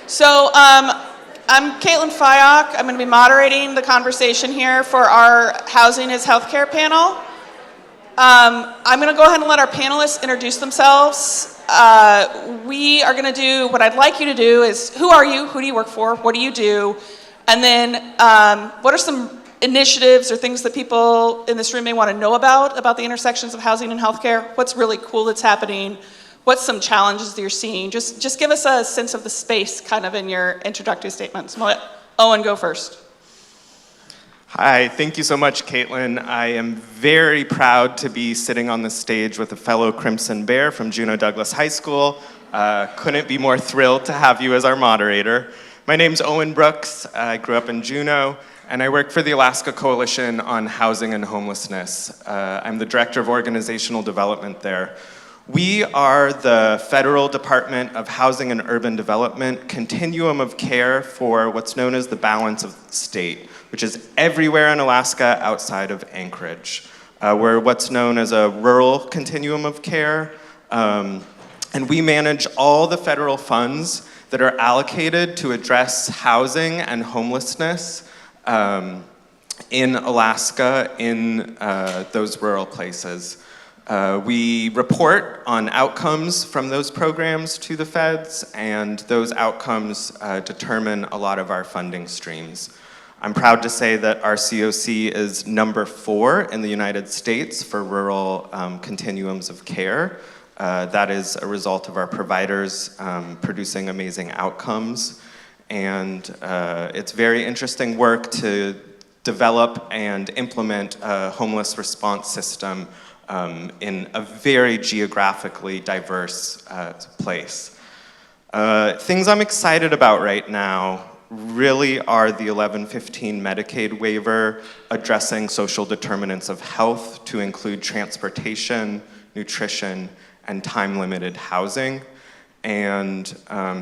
So I'm Caitlin Fyock. I'm going to be moderating the conversation here for our Housing is Healthcare panel. I'm going to go ahead and let our panelists introduce themselves. We are going to do, what I'd like you to do is, who are you? Who do you work for? What do you do? And then what are some initiatives or things that people in this room may want to know about the intersections of housing and healthcare? What's really cool that's happening? What's some challenges that you're seeing? Just give us a sense of the space kind of in your introductory statements. I'm going to let Owen go first. Hi, thank you so much, Caitlin. I am very proud to be sitting on the stage with a fellow Crimson Bear from Juneau Douglas High School. Couldn't be more thrilled to have you as our moderator. My name's Owen Brooks. I grew up in Juneau, and I work for the Alaska Coalition on Housing and Homelessness. I'm the Director of Organizational Development there. We are the Federal Department of Housing and Urban Development continuum of care for what's known as the balance of the state, which is everywhere in Alaska outside of Anchorage. We're what's known as a rural continuum of care, and we manage all the federal funds that are allocated to address housing and homelessness in Alaska in those rural places. We report on outcomes from those programs to the feds, and those outcomes determine a lot of our funding streams. I'm proud to say that our COC is number 4 in the United States for rural continuums of care. That is a result of our providers producing amazing outcomes. And it's very interesting work to develop and implement a homeless response system in a very geographically diverse place. Things I'm excited about right now really are the 1115 Medicaid waiver addressing social determinants of health to include transportation, nutrition, and time-limited housing. And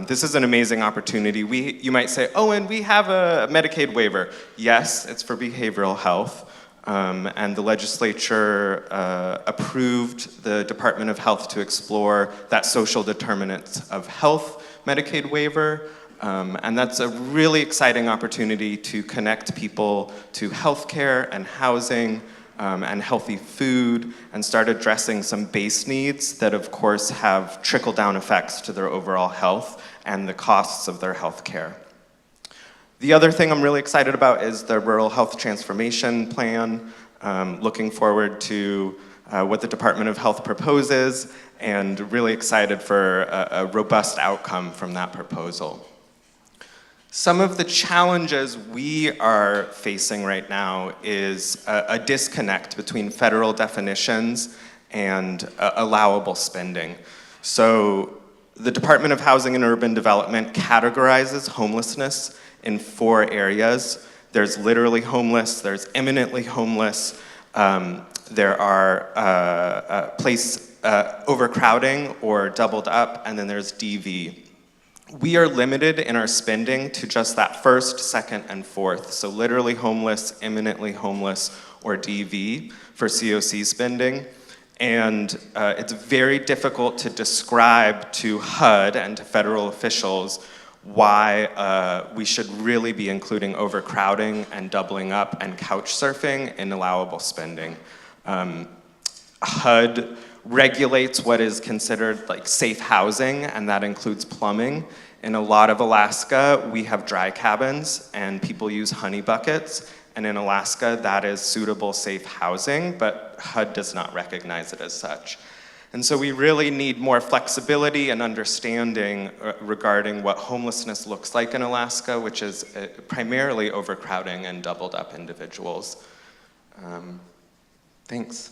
this is an amazing opportunity. You might say, oh, and we have a Medicaid waiver. Yes, it's for behavioral health. And the legislature approved the Department of Health to explore that social determinants of health Medicaid waiver. And that's a really exciting opportunity to connect people to healthcare and housing and healthy food and start addressing some base needs that, of course, have trickle-down effects to their overall health and the costs of their healthcare. The other thing I'm really excited about is the Rural Health Transformation Plan. Looking forward to what the Department of Health proposes and really excited for a robust outcome from that proposal. Some of the challenges we are facing right now is a disconnect between federal definitions and allowable spending. So the Department of Housing and Urban Development categorizes homelessness in 4 areas. There's literally homeless, there's imminently homeless, there are place overcrowding or doubled up, and then there's DV. We are limited in our spending to just that first, second, and fourth. So literally homeless, imminently homeless, or DV for COC spending. And it's very difficult to describe to HUD and to federal officials why we should really be including overcrowding and doubling up and couch surfing in allowable spending. HUD regulates what is considered like safe housing, and that includes plumbing. In a lot of Alaska, we have dry cabins and people use honey buckets. And in Alaska, that is suitable, safe housing, but HUD does not recognize it as such. And so we really need more flexibility and understanding regarding what homelessness looks like in Alaska, which is primarily overcrowding and doubled up individuals. Thanks.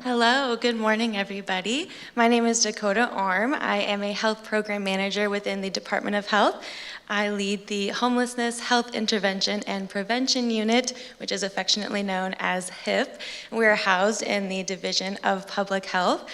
Hello, good morning, everybody. My name is Dakota Orm. I am a health program manager within the Department of Health. I lead the Homelessness Health Intervention and Prevention Unit, which is affectionately known as HIP. We are housed in the Division of Public Health.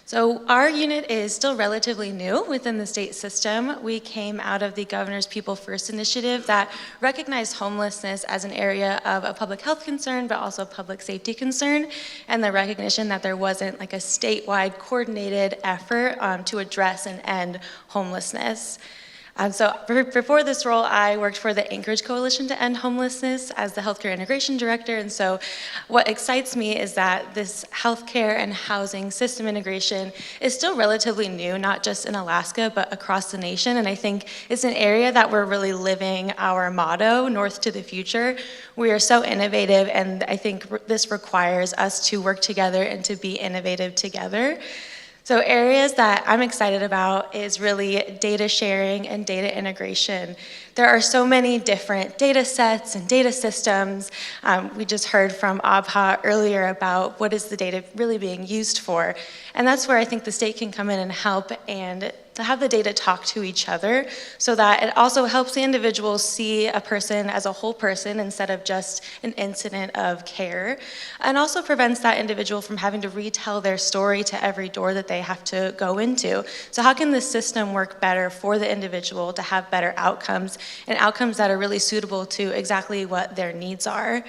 So our unit is still relatively new within the state system. We came out of the Governor's People First initiative that recognized homelessness as an area of a public health concern, but also a public safety concern, and the recognition that there wasn't like a statewide coordinated effort to address and end homelessness. So before this role, I worked for the Anchorage Coalition to End Homelessness as the Healthcare Integration Director. And so what excites me is that this healthcare and housing system integration is still relatively new, not just in Alaska, but across the nation. And I think it's an area that we're really living our motto, North to the Future. We are so innovative, and I think this requires us to work together and to be innovative together. So areas that I'm excited about is really data sharing and data integration. There are so many different data sets and data systems. We just heard from Abha earlier about what is the data really being used for. And that's where I think the state can come in and help and to have the data talk to each other so that it also helps the individual see a person as a whole person instead of just an incident of care, and also prevents that individual from having to retell their story to every door that they have to go into. So how can this system work better for the individual to have better outcomes, and outcomes that are really suitable to exactly what their needs are?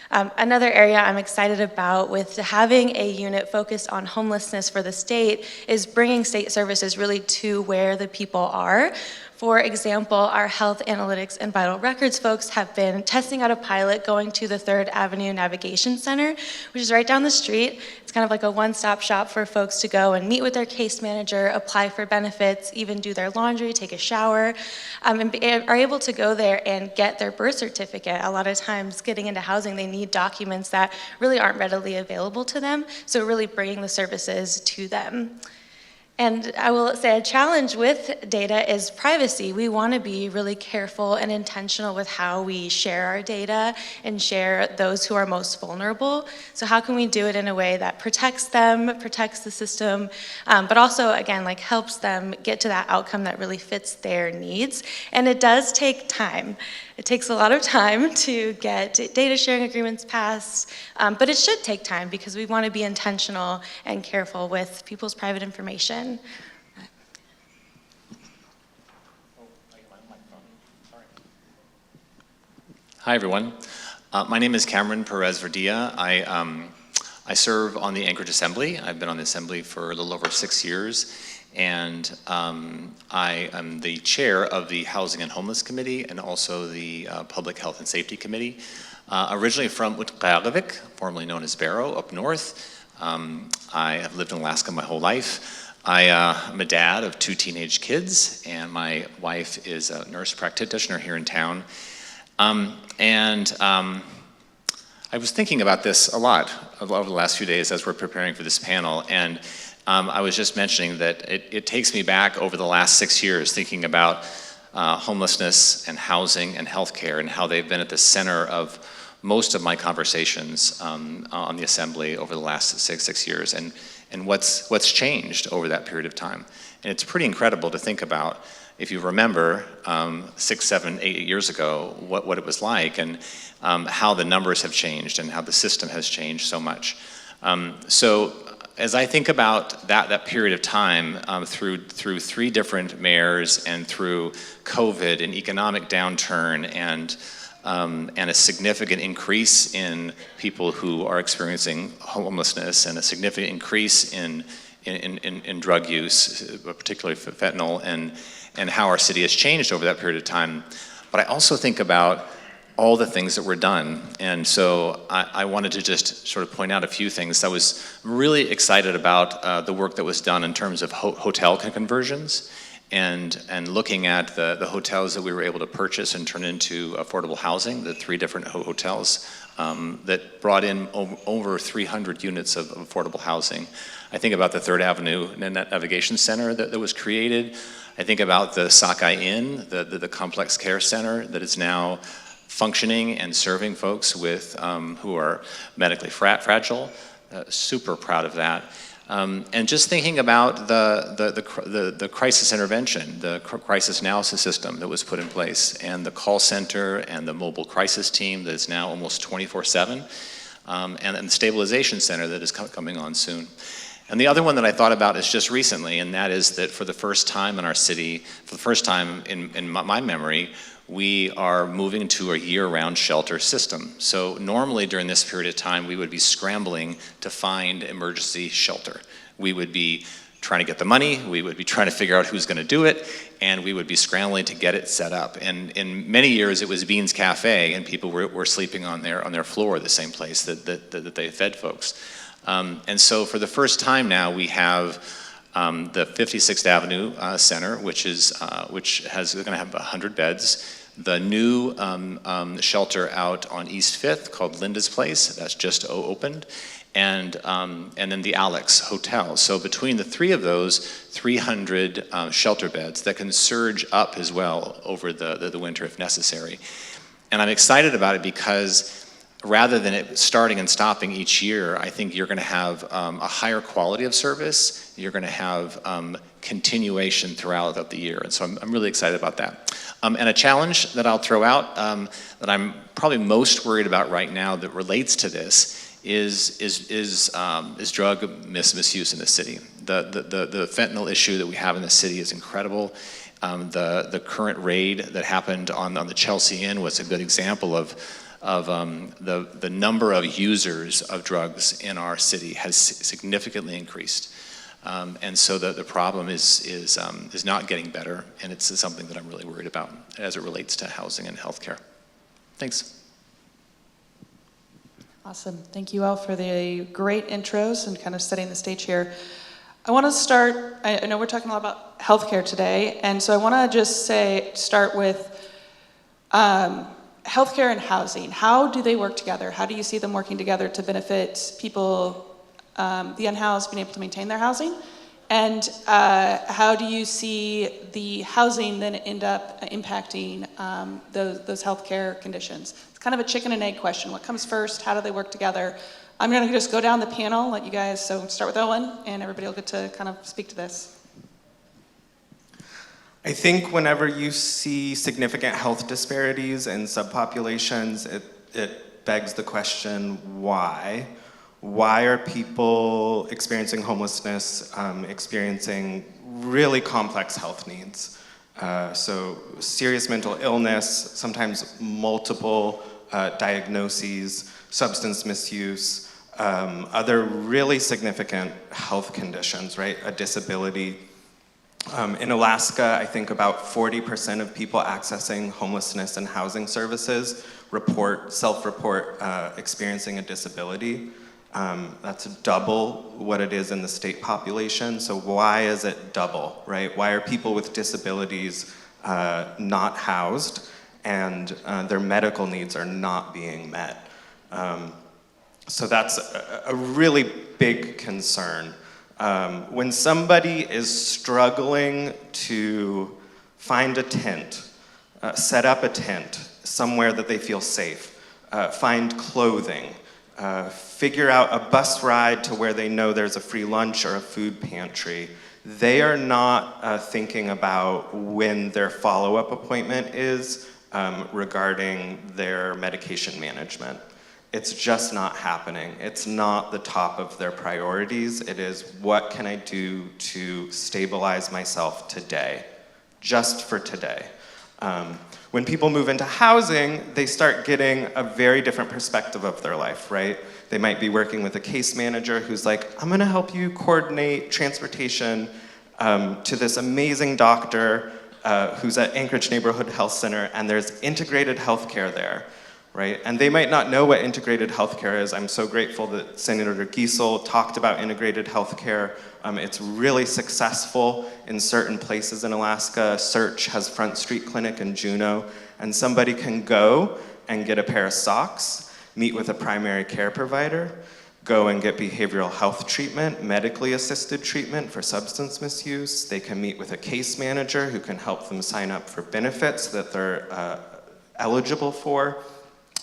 Another area I'm excited about with having a unit focused on homelessness for the state is bringing state services really to where the people are. For example, our health analytics and vital records folks have been testing out a pilot going to the 3rd Avenue Navigation Center, which is right down the street. It's kind of like a one-stop shop for folks to go and meet with their case manager, apply for benefits, even do their laundry, take a shower, and are able to go there and get their birth certificate. A lot of times getting into housing, they need documents that really aren't readily available to them, so really bringing the services to them. And I will say a challenge with data is privacy. We want to be really careful and intentional with how we share our data and share those who are most vulnerable. So how can we do it in a way that protects them, protects the system, but also, again, like helps them get to that outcome that really fits their needs? And it does take time. It takes a lot of time to get data sharing agreements passed, but it should take time because we want to be intentional and careful with people's private information. Hi, everyone. My name is Cameron Perez-Verdilla. I serve on the Anchorage Assembly. I've been on the Assembly for a little over 6 years, and I am the chair of the Housing and Homeless Committee and also the Public Health and Safety Committee. Originally from Utqiagvik, formerly known as Barrow, up north. I have lived in Alaska my whole life. I'm a dad of 2 teenage kids, and my wife is a nurse practitioner here in town. I was thinking about this a lot over the last few days as we're preparing for this panel, and I was just mentioning that it takes me back over the last 6 years thinking about homelessness and housing and healthcare and how they've been at the center of most of my conversations on the Assembly over the last six years, and what's changed over that period of time. And it's pretty incredible to think about, if you remember 6, 7, 8 years ago, what it was like, and how the numbers have changed and how the system has changed so much. So as I think about that period of time, through 3 different mayors and through COVID and economic downturn and a significant increase in people who are experiencing homelessness and a significant increase in drug use, particularly for fentanyl, and how our city has changed over that period of time. But I also think about all the things that were done. And so I wanted to just sort of point out a few things. I was really excited about the work that was done in terms of hotel conversions and looking at the hotels that we were able to purchase and turn into affordable housing, the 3 different hotels that brought in over 300 units of affordable housing. I think about the 3rd Avenue Navigation Center that was created. I think about the Sockeye Inn, the complex care center that is now functioning and serving folks with who are medically fragile. Super proud of that. And just thinking about the crisis intervention, the crisis analysis system that was put in place, and the call center and the mobile crisis team that is now almost 24/7, and the stabilization center that is coming on soon. And the other one that I thought about is just recently, and that is that for the first time in our city, for the first time in my memory, we are moving to a year-round shelter system. So normally during this period of time, we would be scrambling to find emergency shelter. We would be trying to get the money, we would be trying to figure out who's gonna do it, and we would be scrambling to get it set up. And in many years, it was Beans Cafe, and people were sleeping on their floor, the same place that they fed folks. And so for the first time now, we have the 56th Avenue Center, which is going to have 100 beds. The new shelter out on East 5th called Linda's Place, that's just opened. And then the Alex Hotel. So between the three of those, 300 shelter beds that can surge up as well over the winter if necessary. And I'm excited about it because rather than it starting and stopping each year, I think you're going to have a higher quality of service. You're going to have continuation throughout the year. And so I'm really excited about that. And a challenge that I'll throw out that I'm probably most worried about right now that relates to this is drug misuse in the city. The fentanyl issue that we have in the city is incredible. The current raid that happened on the Chelsea Inn was a good example of the number of users of drugs in our city has significantly increased. And so the problem is not getting better, and it's something that I'm really worried about as it relates to housing and healthcare. Thanks. Awesome. Thank you all for the great intros and kind of setting the stage here. I want to start, I know we're talking a lot about healthcare today, and so I want to just start with healthcare and housing. How do they work together? How do you see them working together to benefit people, the unhoused, being able to maintain their housing? And how do you see the housing then end up impacting those healthcare conditions? It's kind of a chicken and egg question. What comes first? How do they work together? I'm going to just go down the panel, let you guys, so start with Owen, and everybody will get to kind of speak to this. I think whenever you see significant health disparities in subpopulations, it begs the question, why? Why are people experiencing homelessness, experiencing really complex health needs? So serious mental illness, sometimes multiple diagnoses, substance misuse, other really significant health conditions, right? A disability. In Alaska, I think about 40% of people accessing homelessness and housing services self-report experiencing a disability. That's double what it is in the state population. So why is it double, right? Why are people with disabilities not housed and their medical needs are not being met? So that's a really big concern. When somebody is struggling to find a tent, set up a tent somewhere that they feel safe, find clothing, figure out a bus ride to where they know there's a free lunch or a food pantry, they are not thinking about when their follow-up appointment is regarding their medication management. It's just not happening. It's not the top of their priorities. It is, what can I do to stabilize myself today, just for today? When people move into housing, they start getting a very different perspective of their life, right? They might be working with a case manager who's like, I'm gonna help you coordinate transportation to this amazing doctor who's at Anchorage Neighborhood Health Center, and there's integrated healthcare there, right? And they might not know what integrated healthcare is. I'm so grateful that Senator Giesel talked about integrated healthcare. It's really successful in certain places in Alaska. Search has Front Street Clinic in Juneau, and somebody can go and get a pair of socks, meet with a primary care provider, go and get behavioral health treatment, medically assisted treatment for substance misuse. They can meet with a case manager who can help them sign up for benefits that they're eligible for.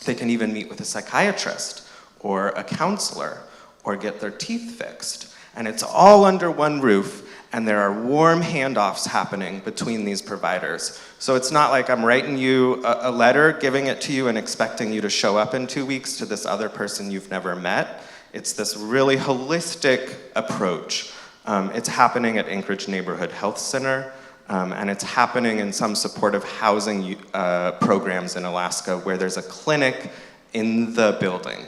They can even meet with a psychiatrist or a counselor or get their teeth fixed. And it's all under one roof, and there are warm handoffs happening between these providers. So it's not like I'm writing you a letter, giving it to you, and expecting you to show up in 2 weeks to this other person you've never met. It's this really holistic approach. It's happening at Anchorage Neighborhood Health Center, and it's happening in some supportive housing programs in Alaska where there's a clinic in the building.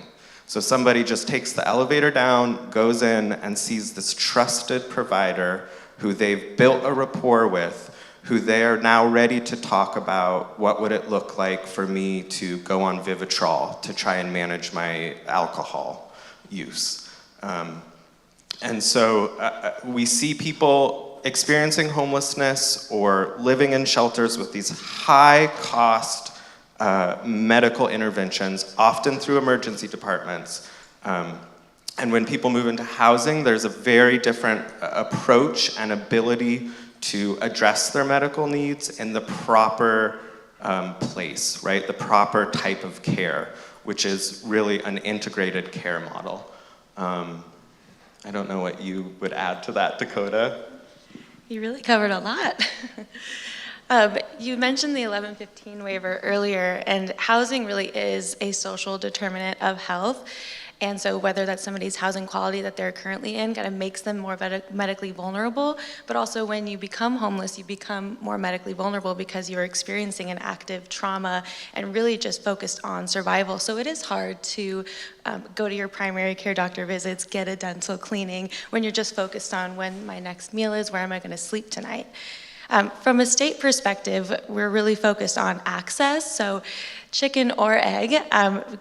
So somebody just takes the elevator down, goes in, and sees this trusted provider who they've built a rapport with, who they are now ready to talk about what would it look like for me to go on Vivitrol to try and manage my alcohol use. And so we see people experiencing homelessness or living in shelters with these high-cost medical interventions, often through emergency departments. And when people move into housing, there's a very different approach and ability to address their medical needs in the proper place, right? The proper type of care, which is really an integrated care model. I don't know what you would add to that, Dakota. You really covered a lot. You mentioned the 1115 waiver earlier, and housing really is a social determinant of health. And so whether that's somebody's housing quality that they're currently in kind of makes them more medically vulnerable, but also when you become homeless, you become more medically vulnerable because you're experiencing an active trauma and really just focused on survival. So it is hard to go to your primary care doctor visits, get a dental cleaning, when you're just focused on when my next meal is, where am I going to sleep tonight. From a state perspective, we're really focused on access. So chicken or egg,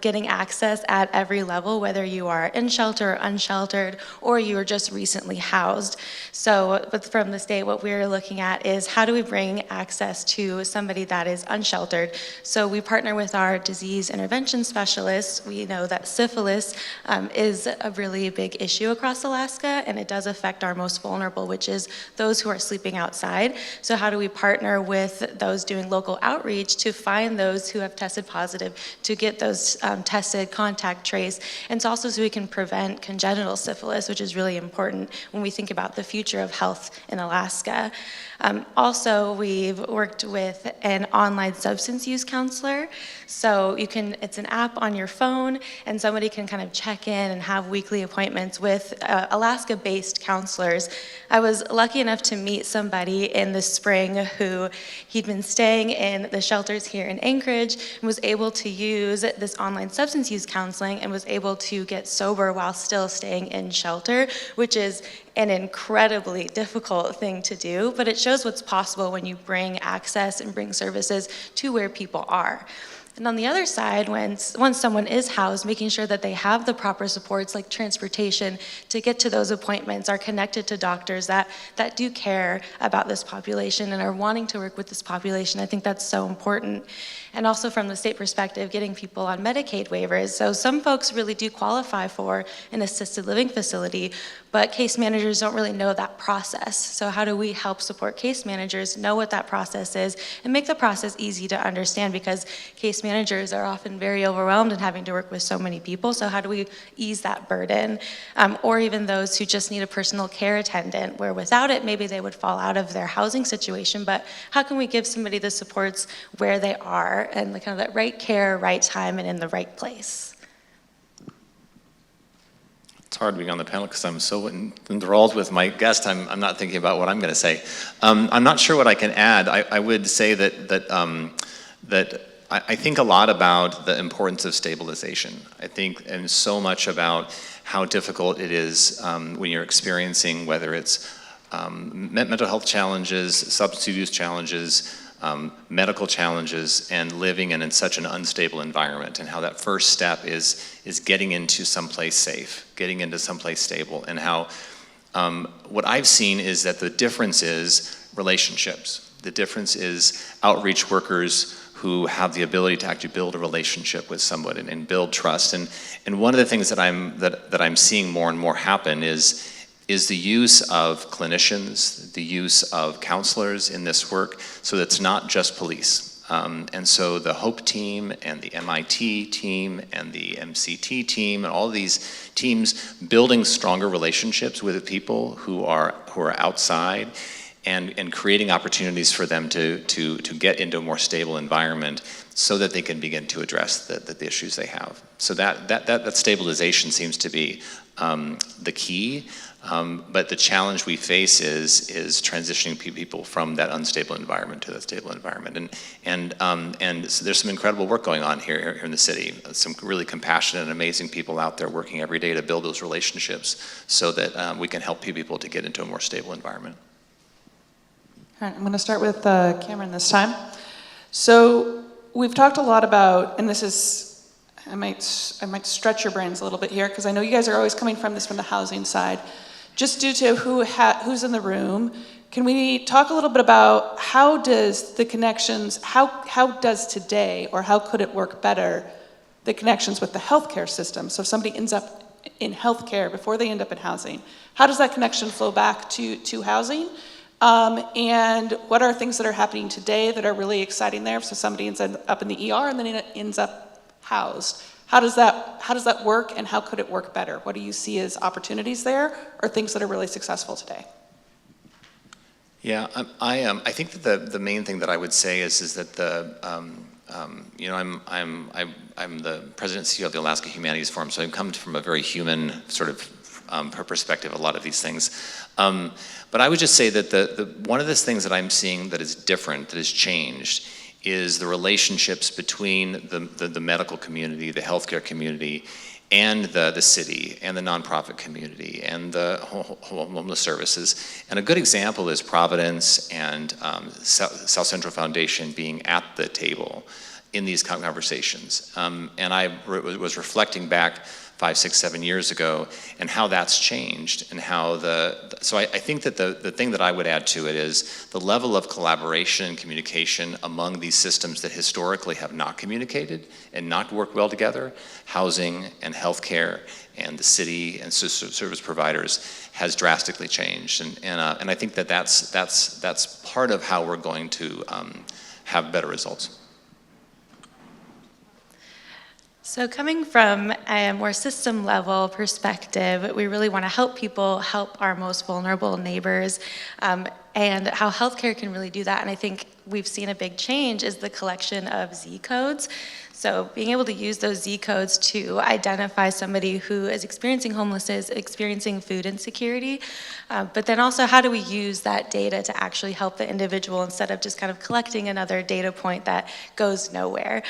getting access at every level, whether you are in shelter or unsheltered, or you are just recently housed. So but from the state, what we're looking at is how do we bring access to somebody that is unsheltered. So we partner with our disease intervention specialists. We know that syphilis is a really big issue across Alaska, and it does affect our most vulnerable, which is those who are sleeping outside. So how do we partner with those doing local outreach to find those who have tested positive, to get those tested, contact trace, and it's also so we can prevent congenital syphilis, which is really important when we think about the future of health in Alaska. Also, we've worked with an online substance use counselor. So it's an app on your phone, and somebody can kind of check in and have weekly appointments with Alaska-based counselors. I was lucky enough to meet somebody in the spring who he'd been staying in the shelters here in Anchorage and was able to use this online substance use counseling and was able to get sober while still staying in shelter, which is an incredibly difficult thing to do, but it shows what's possible when you bring access and bring services to where people are. And on the other side, once someone is housed, making sure that they have the proper supports like transportation to get to those appointments, are connected to doctors that do care about this population and are wanting to work with this population. I think that's so important. And also from the state perspective, getting people on Medicaid waivers. So some folks really do qualify for an assisted living facility, but case managers don't really know that process. So how do we help support case managers know what that process is and make the process easy to understand, because case managers are often very overwhelmed and having to work with so many people. So how do we ease that burden? Or even those who just need a personal care attendant, where without it, maybe they would fall out of their housing situation, but how can we give somebody the supports where they are and the kind of that right care, right time, and in the right place? It's hard being on the panel because I'm so enthralled with my guest. I'm not thinking about what I'm going to say. I'm not sure what I can add. I would say that I think a lot about the importance of stabilization. I think, and so much about how difficult it is when you're experiencing, whether it's mental health challenges, substance use challenges, medical challenges, and living in such an unstable environment, and how that first step is getting into someplace safe, getting into someplace stable, and how what I've seen is that the difference is relationships. The difference is outreach workers who have the ability to actually build a relationship with someone and build trust. And one of the things that I'm seeing more and more happen is the use of clinicians, the use of counselors in this work, so that it's not just police. And so the HOPE team and the MIT team and the MCT team and all these teams building stronger relationships with people who are outside, and creating opportunities for them to get into a more stable environment so that they can begin to address the issues they have. So that stabilization seems to be the key. But the challenge we face is transitioning people from that unstable environment to that stable environment. And so there's some incredible work going on here in the city. Some really compassionate and amazing people out there working every day to build those relationships so that we can help people to get into a more stable environment. All right, I'm going to start with Cameron this time. So we've talked a lot about, and this is, I might stretch your brains a little bit here because I know you guys are always coming from the housing side. Just due to who's in the room, can we talk a little bit about how does the connections, how does today, or how could it work better, the connections with the healthcare system? So if somebody ends up in healthcare before they end up in housing, how does that connection flow back to housing? And what are things that are happening today that are really exciting there? So somebody ends up in the ER and then ends up housed. How does that work, and how could it work better? What do you see as opportunities there, or things that are really successful today? Yeah, I think that the main thing that I would say is that I'm the president and CEO of the Alaska Humanities Forum, so I've come from a very human sort of perspective, a lot of these things. But I would just say that one of the things that I'm seeing that is different, that has changed, is the relationships between the medical community, the healthcare community, and the city, and the nonprofit community, and the homeless services. And a good example is Providence and South Central Foundation being at the table in these conversations. And I was reflecting back 5, 6, 7 years ago, and how that's changed, and how so I think that the thing that I would add to it is the level of collaboration and communication among these systems that historically have not communicated and not worked well together, housing and healthcare and the city and service providers, has drastically changed, and I think that's part of how we're going to have better results. So coming from a more system level perspective, we really want to help people help our most vulnerable neighbors, and how healthcare can really do that. And I think we've seen a big change is the collection of Z codes. So being able to use those Z codes to identify somebody who is experiencing homelessness, experiencing food insecurity, but then also how do we use that data to actually help the individual instead of just kind of collecting another data point that goes nowhere.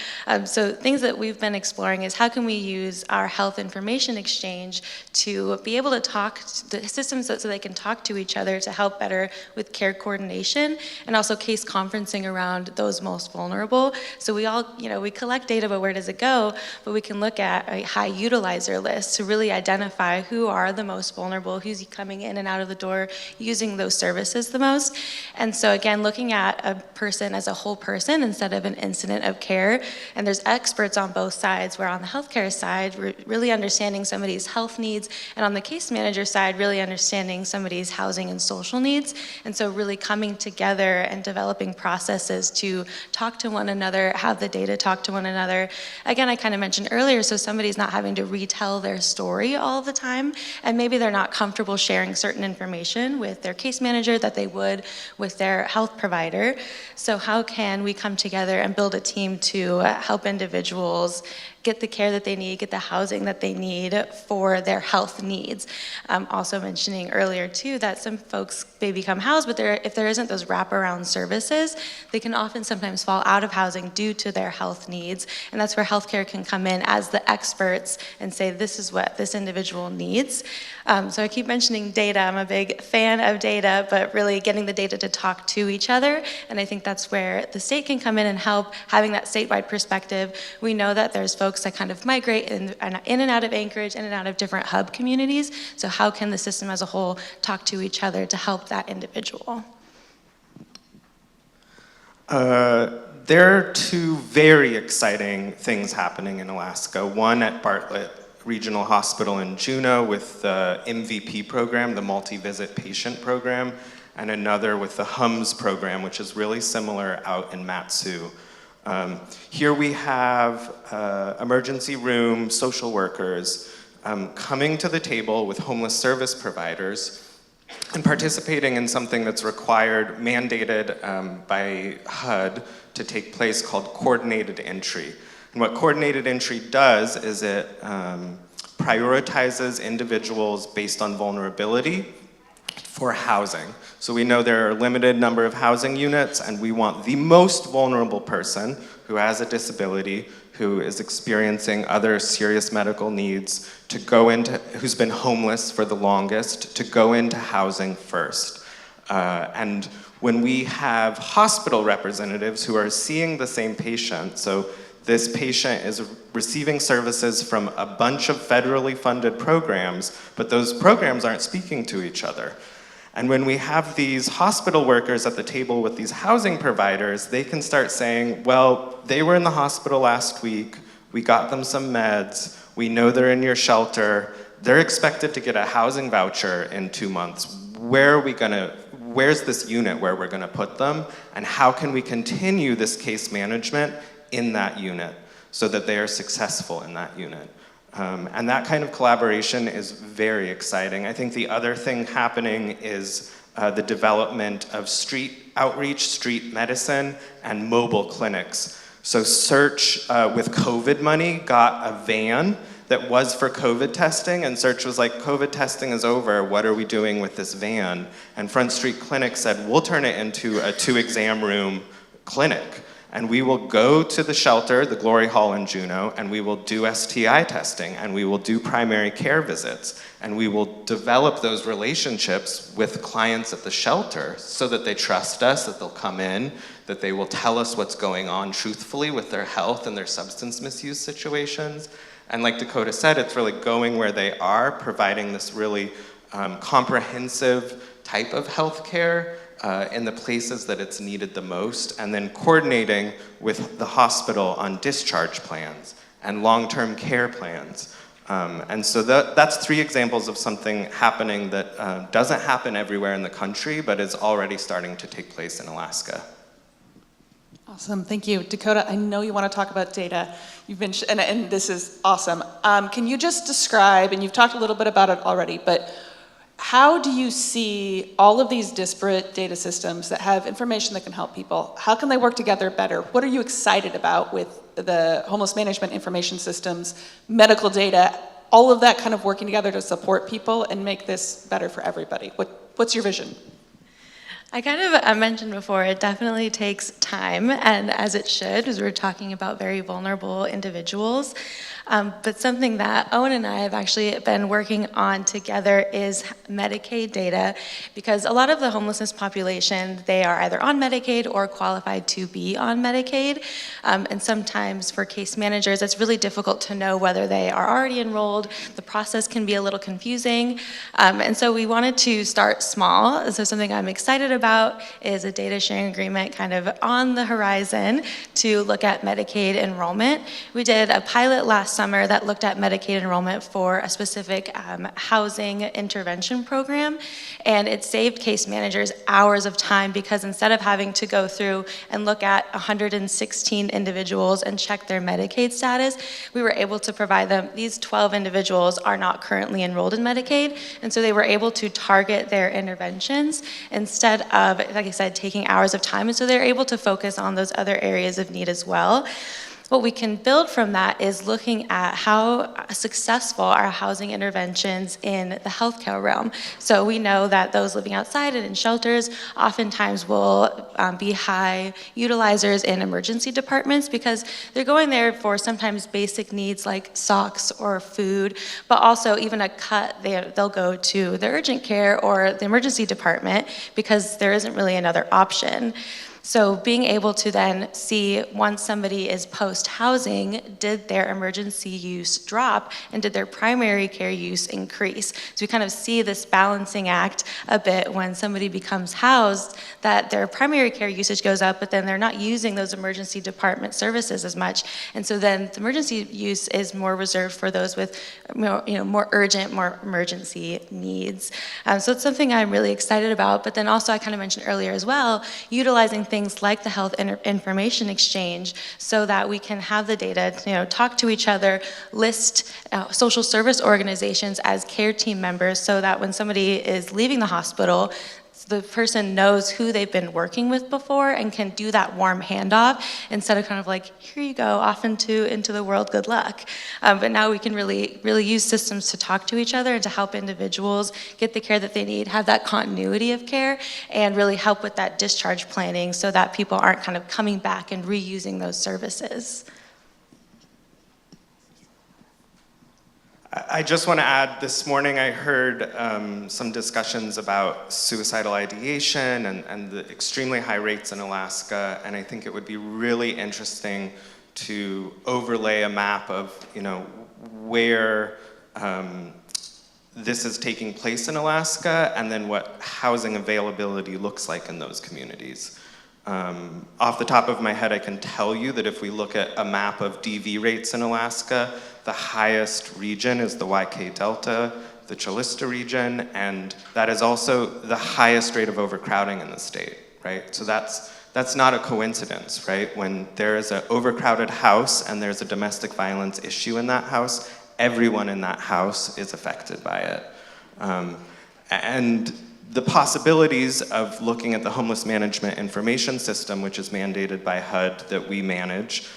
So things that we've been exploring is how can we use our health information exchange to be able to talk to the systems so they can talk to each other to help better with care coordination and also case conferencing around those most vulnerable. So we all, we collect data, but where does it go? But we can look at a high utilizer list to really identify who are the most vulnerable, who's coming in and out of the door using those services the most. And so again, looking at a person as a whole person instead of an incident of care. And there's experts on both sides, where on the healthcare side, we're really understanding somebody's health needs, and on the case manager side, really understanding somebody's housing and social needs. And so really coming together and developing processes to talk to one another, have the data talk to one another. Again, I kind of mentioned earlier, so somebody's not having to retell their story all the time, and maybe they're not comfortable sharing certain information with their case manager that they would with their health provider. So how can we come together and build a team to help individuals get the care that they need, get the housing that they need for their health needs. Also mentioning earlier too that some folks may become housed, but if there isn't those wraparound services, they can often sometimes fall out of housing due to their health needs. And that's where healthcare can come in as the experts and say, this is what this individual needs. So I keep mentioning data. I'm a big fan of data, but really getting the data to talk to each other. And I think that's where the state can come in and help, having that statewide perspective. We know that there's folks that kind of migrate in and out of Anchorage, in and out of different hub communities. So how can the system as a whole talk to each other to help that individual? There are two very exciting things happening in Alaska. One at Bartlett Regional Hospital in Juneau with the MVP program, the multi-visit patient program, and another with the HUMS program, which is really similar out in Matsu. Here we have emergency room social workers coming to the table with homeless service providers and participating in something that's required, mandated by HUD to take place called coordinated entry. And what coordinated entry does is it prioritizes individuals based on vulnerability for housing. So we know there are a limited number of housing units, and we want the most vulnerable person who has a disability, who is experiencing other serious medical needs, to go into, who's been homeless for the longest, to go into housing first. And when we have hospital representatives who are seeing the same patient, so this patient is receiving services from a bunch of federally funded programs, but those programs aren't speaking to each other. And when we have these hospital workers at the table with these housing providers, they can start saying, well, they were in the hospital last week, we got them some meds, we know they're in your shelter, they're expected to get a housing voucher in 2 months. Where's this unit where we're gonna put them? And how can we continue this case management in that unit so that they are successful in that unit? And that kind of collaboration is very exciting. I think the other thing happening is the development of street outreach, street medicine, and mobile clinics. So Search, with COVID money, got a van that was for COVID testing, and Search was like, COVID testing is over, what are we doing with this van? And Front Street Clinic said, we'll turn it into a 2-exam room clinic. And we will go to the shelter, the Glory Hall in Juneau, and we will do STI testing, and we will do primary care visits, and we will develop those relationships with clients at the shelter so that they trust us, that they'll come in, that they will tell us what's going on truthfully with their health and their substance misuse situations. And like Dakota said, it's really going where they are, providing this really comprehensive type of healthcare in the places that it's needed the most, and then coordinating with the hospital on discharge plans and long-term care plans. And so that's 3 examples of something happening that doesn't happen everywhere in the country, but is already starting to take place in Alaska. Awesome, thank you. Dakota, I know you want to talk about data. You've been, and this is awesome. Can you just describe, and you've talked a little bit about it already, but how do you see all of these disparate data systems that have information that can help people? How can they work together better? What are you excited about with the homeless management information systems, medical data, all of that kind of working together to support people and make this better for everybody? What's your vision? I mentioned before, it definitely takes time, and as it should, because we're talking about very vulnerable individuals. But something that Owen and I have actually been working on together is Medicaid data, because a lot of the homelessness population, they are either on Medicaid or qualified to be on Medicaid. And sometimes for case managers, it's really difficult to know whether they are already enrolled. The process can be a little confusing. And so we wanted to start small. So something I'm excited about is a data sharing agreement kind of on the horizon to look at Medicaid enrollment. We did a pilot last summer that looked at Medicaid enrollment for a specific housing intervention program, and it saved case managers hours of time, because instead of having to go through and look at 116 individuals and check their Medicaid status, we were able to provide them, these 12 individuals are not currently enrolled in Medicaid, and so they were able to target their interventions instead of, like I said, taking hours of time, and so they're able to focus on those other areas of need as well. What we can build from that is looking at how successful are housing interventions in the healthcare realm. So we know that those living outside and in shelters oftentimes will be high utilizers in emergency departments, because they're going there for sometimes basic needs like socks or food, but also even a cut, they'll go to the urgent care or the emergency department because there isn't really another option. So being able to then see, once somebody is post-housing, did their emergency use drop and did their primary care use increase? So we kind of see this balancing act a bit when somebody becomes housed, that their primary care usage goes up, but then they're not using those emergency department services as much. And so then the emergency use is more reserved for those with more urgent, more emergency needs. So it's something I'm really excited about. But then also, I kind of mentioned earlier as well, utilizing things things like the health information exchange so that we can have the data, talk to each other, list social service organizations as care team members so that when somebody is leaving the hospital, the person knows who they've been working with before and can do that warm handoff instead of kind of like, here you go, off into the world, good luck. But now we can really use systems to talk to each other and to help individuals get the care that they need, have that continuity of care, and really help with that discharge planning so that people aren't kind of coming back and reusing those services. I just want to add, this morning I heard some discussions about suicidal ideation and the extremely high rates in Alaska, and I think it would be really interesting to overlay a map of, where this is taking place in Alaska, and then what housing availability looks like in those communities. Off the top of my head, I can tell you that if we look at a map of DV rates in Alaska, the highest region is the YK Delta, the Chulista region, and that is also the highest rate of overcrowding in the state, right? So that's not a coincidence, right? When there is an overcrowded house and there's a domestic violence issue in that house, everyone in that house is affected by it. And the possibilities of looking at the homeless management information system, which is mandated by HUD that we manage,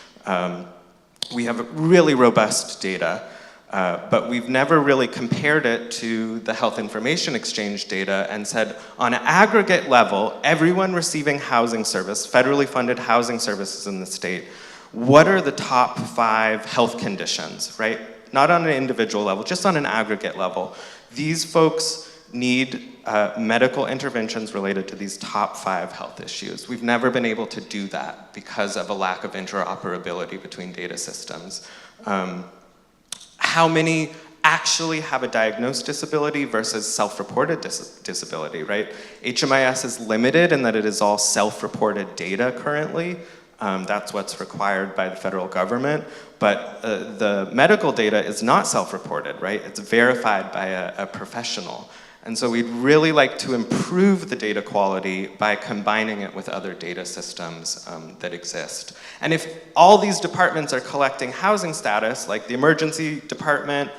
we have really robust data, but we've never really compared it to the health information exchange data and said, on an aggregate level, everyone receiving housing service, federally funded housing services in the state, what are the top 5 health conditions, right? Not on an individual level, just on an aggregate level. These folks need medical interventions related to these top 5 health issues. We've never been able to do that because of a lack of interoperability between data systems. How many actually have a diagnosed disability versus self-reported disability, right? HMIS is limited in that it is all self-reported data currently. That's what's required by the federal government. But the medical data is not self-reported, right? It's verified by a professional. And so we'd really like to improve the data quality by combining it with other data systems that exist. And if all these departments are collecting housing status, like the emergency department,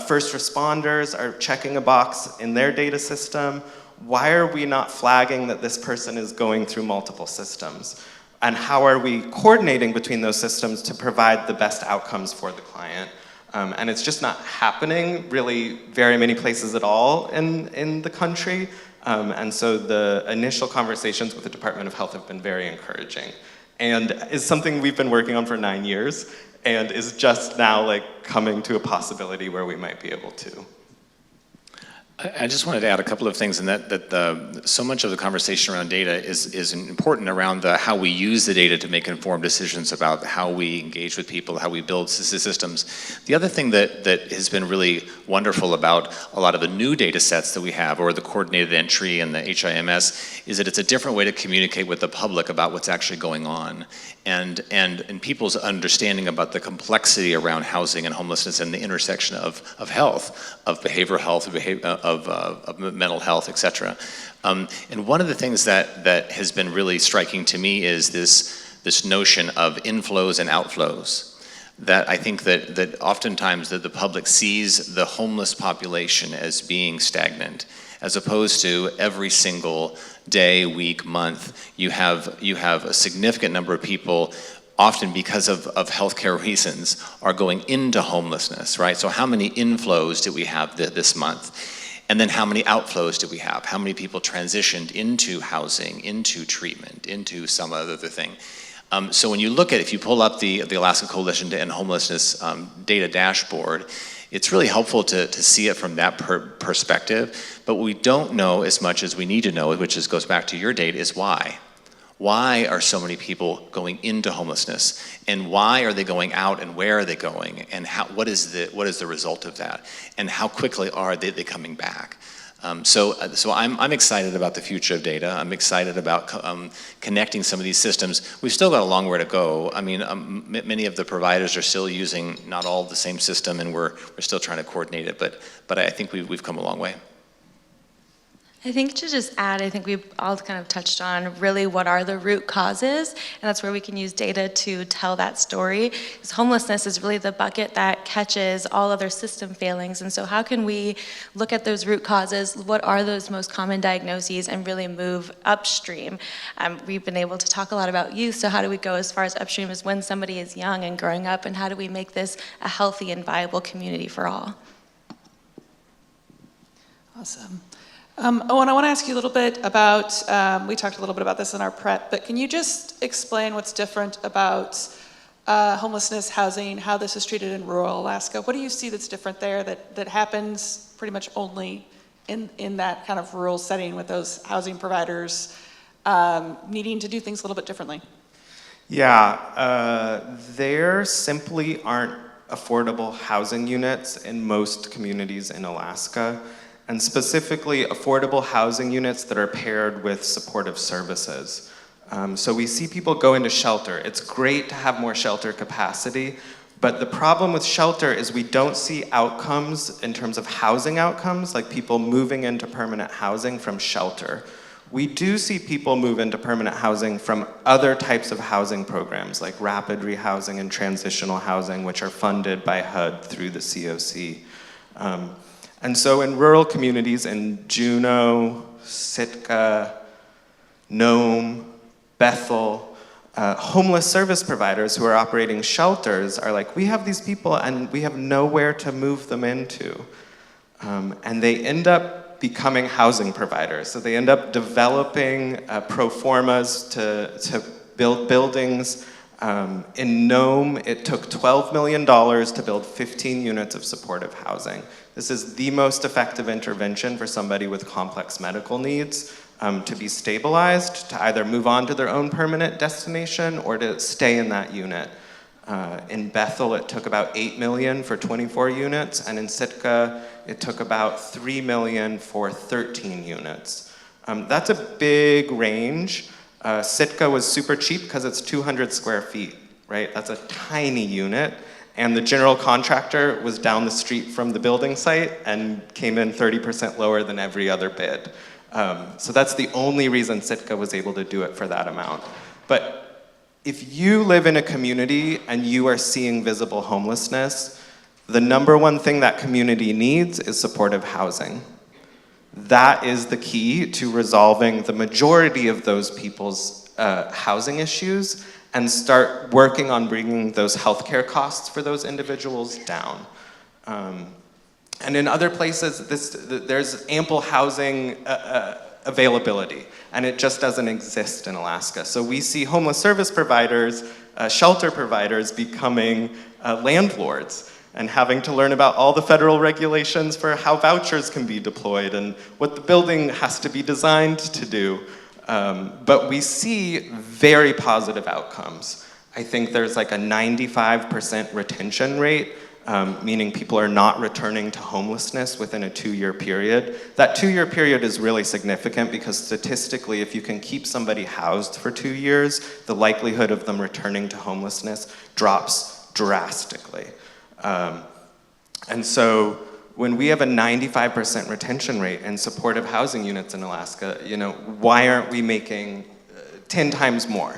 first responders are checking a box in their data system, why are we not flagging that this person is going through multiple systems? And how are we coordinating between those systems to provide the best outcomes for the client? And it's just not happening really very many places at all in the country. And so the initial conversations with the Department of Health have been very encouraging. And is something we've been working on for 9 years and is just now coming to a possibility where we might be able to. I just wanted to add a couple of things in that so much of the conversation around data is important around how we use the data to make informed decisions about how we engage with people, how we build systems. The other thing that has been really wonderful about a lot of the new data sets that we have, or the coordinated entry and the HIMS, is that it's a different way to communicate with the public about what's actually going on. And people's understanding about the complexity around housing and homelessness and the intersection of health, of behavioral health, of mental health, et cetera. And one of the things that has been really striking to me is this notion of inflows and outflows. That I think that oftentimes that the public sees the homeless population as being stagnant, as opposed to every single day, week, month, you have a significant number of people, often because of healthcare reasons, are going into homelessness, right? So how many inflows do we have this month? And then how many outflows do we have? How many people transitioned into housing, into treatment, into some other thing? So when you look at, if you pull up the Alaska Coalition to End Homelessness data dashboard, it's really helpful to see it from that perspective. But what we don't know as much as we need to know, which goes back to your data, is why. Why are so many people going into homelessness? And why are they going out, and where are they going? And what is the result of that? And how quickly are they coming back? So I'm excited about the future of data. I'm excited about connecting some of these systems. We've still got a long way to go. I mean, many of the providers are still using not all the same system, and we're still trying to coordinate it. But I think we've come a long way. I think to just add, I think we've all kind of touched on really what are the root causes, and that's where we can use data to tell that story. Because homelessness is really the bucket that catches all other system failings, and so how can we look at those root causes, what are those most common diagnoses, and really move upstream? We've been able to talk a lot about youth, so how do we go as far as upstream as when somebody is young and growing up, and how do we make this a healthy and viable community for all? Awesome. Owen, I want to ask you a little bit about, we talked a little bit about this in our prep, but can you just explain what's different about homelessness, housing, how this is treated in rural Alaska? What do you see that's different there that happens pretty much only in that kind of rural setting with those housing providers needing to do things a little bit differently? Yeah, there simply aren't affordable housing units in most communities in Alaska, and specifically affordable housing units that are paired with supportive services. So we see people go into shelter. It's great to have more shelter capacity, but the problem with shelter is we don't see outcomes in terms of housing outcomes, like people moving into permanent housing from shelter. We do see people move into permanent housing from other types of housing programs, like rapid rehousing and transitional housing, which are funded by HUD through the COC. And so in rural communities in Juneau, Sitka, Nome, Bethel, homeless service providers who are operating shelters are like, we have these people and we have nowhere to move them into. And they end up becoming housing providers. So they end up developing pro formas to build buildings. In Nome, it took $12 million to build 15 units of supportive housing. This is the most effective intervention for somebody with complex medical needs to be stabilized, to either move on to their own permanent destination or to stay in that unit. In Bethel, it took about $8 million for 24 units, and in Sitka, it took about $3 million for 13 units. That's a big range. Sitka was super cheap because it's 200 square feet, right? That's a tiny unit. And the general contractor was down the street from the building site and came in 30% lower than every other bid. So that's the only reason Sitka was able to do it for that amount. But if you live in a community and you are seeing visible homelessness, the number one thing that community needs is supportive housing. That is the key to resolving the majority of those people's housing issues and start working on bringing those healthcare costs for those individuals down. And in other places, there's ample housing availability, and it just doesn't exist in Alaska. So we see homeless service providers, shelter providers becoming landlords and having to learn about all the federal regulations for how vouchers can be deployed and what the building has to be designed to do. But we see very positive outcomes. I think there's like a 95% retention rate, meaning people are not returning to homelessness within a 2-year period. That 2-year period is really significant because statistically, if you can keep somebody housed for 2 years, the likelihood of them returning to homelessness drops drastically. And so when we have a 95% retention rate in supportive housing units in Alaska, why aren't we making 10 times more?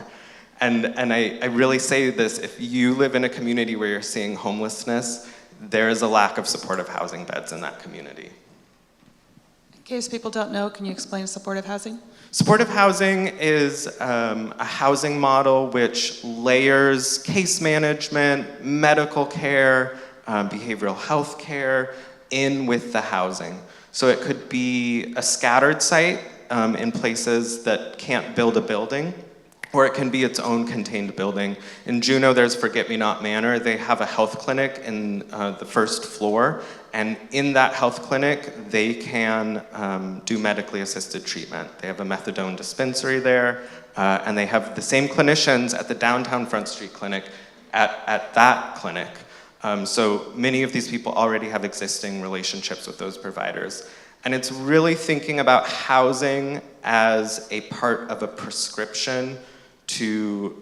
And I really say this, if you live in a community where you're seeing homelessness, there is a lack of supportive housing beds in that community. In case people don't know, can you explain supportive housing? Supportive housing is a housing model which layers case management, medical care, behavioral health care in with the housing. So it could be a scattered site in places that can't build a building, or it can be its own contained building. In Juneau, there's Forget-Me-Not Manor. They have a health clinic in the first floor, and in that health clinic, they can do medically assisted treatment. They have a methadone dispensary there, and they have the same clinicians at the downtown Front Street Clinic at that clinic. So many of these people already have existing relationships with those providers. And it's really thinking about housing as a part of a prescription to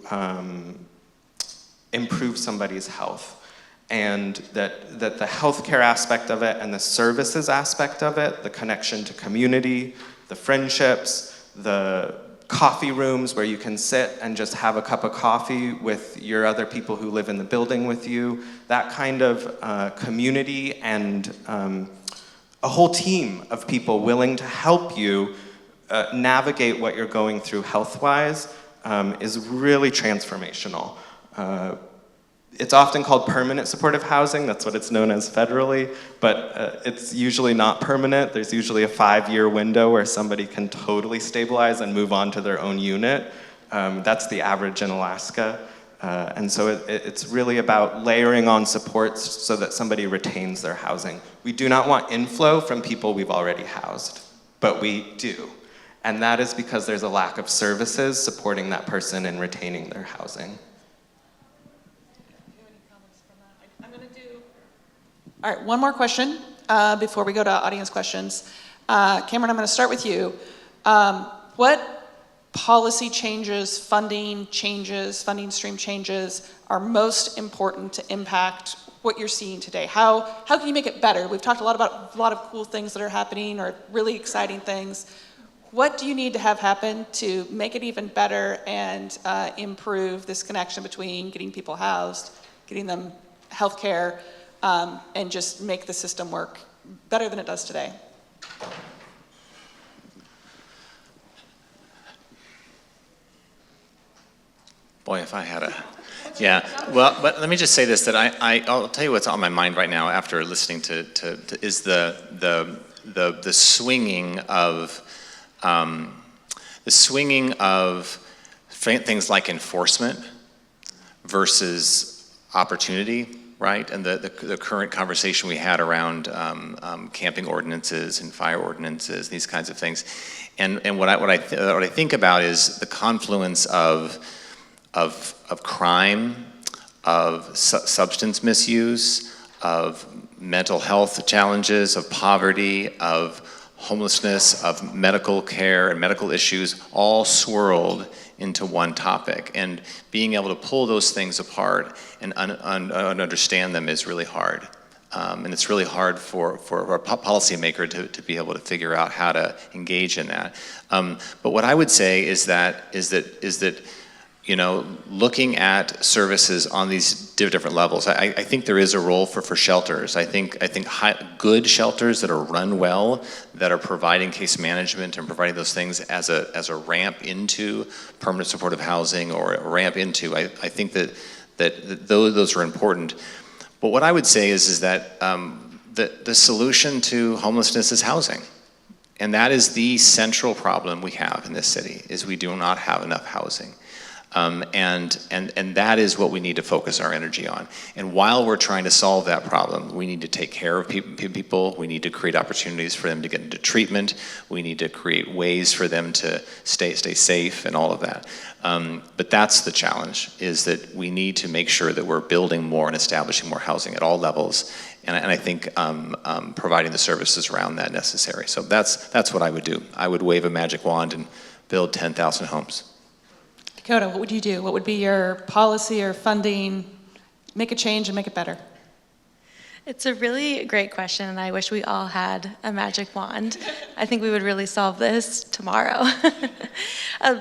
improve somebody's health. And that the healthcare aspect of it and the services aspect of it, the connection to community, the friendships, the coffee rooms where you can sit and just have a cup of coffee with your other people who live in the building with you, that kind of community and a whole team of people willing to help you navigate what you're going through health-wise is really transformational. It's often called permanent supportive housing, that's what it's known as federally, but it's usually not permanent. There's usually a 5-year window where somebody can totally stabilize and move on to their own unit. That's the average in Alaska. And so it's really about layering on supports so that somebody retains their housing. We do not want inflow from people we've already housed, but we do. And that is because there's a lack of services supporting that person in retaining their housing. All right, one more question before we go to audience questions. Cameron, I'm going to start with you. What policy changes, funding stream changes are most important to impact what you're seeing today? How can you make it better? We've talked a lot about a lot of cool things that are happening or really exciting things. What do you need to have happen to make it even better and improve this connection between getting people housed, getting them health care, and just make the system work better than it does today? Boy, if I had a, yeah. Well, but let me just say this, that I'll tell you what's on my mind right now after listening to is the swinging of things like enforcement versus opportunity, right? And the current conversation we had around camping ordinances and fire ordinances, these kinds of things, and what I think about is the confluence of crime, of substance misuse, of mental health challenges, of poverty, of homelessness, of medical care and medical issues, all swirled into one topic. And being able to pull those things apart and understand them is really hard. And it's really hard for a policymaker to be able to figure out how to engage in that. But what I would say is that you know, looking at services on these different levels, I think there is a role for shelters. I think good shelters that are run well, that are providing case management and providing those things as a ramp into permanent supportive housing or a ramp into, I think that those are important. But what I would say is that the solution to homelessness is housing. And that is the central problem we have in this city, is we do not have enough housing. And that is what we need to focus our energy on. And while we're trying to solve that problem, we need to take care of people. We need to create opportunities for them to get into treatment. We need to create ways for them to stay safe and all of that. But that's the challenge, is that we need to make sure that we're building more and establishing more housing at all levels. And I think providing the services around that necessary. So that's what I would do. I would wave a magic wand and build 10,000 homes. Dakota, what would you do? What would be your policy or funding? Make a change and make it better. It's a really great question, and I wish we all had a magic wand. I think we would really solve this tomorrow.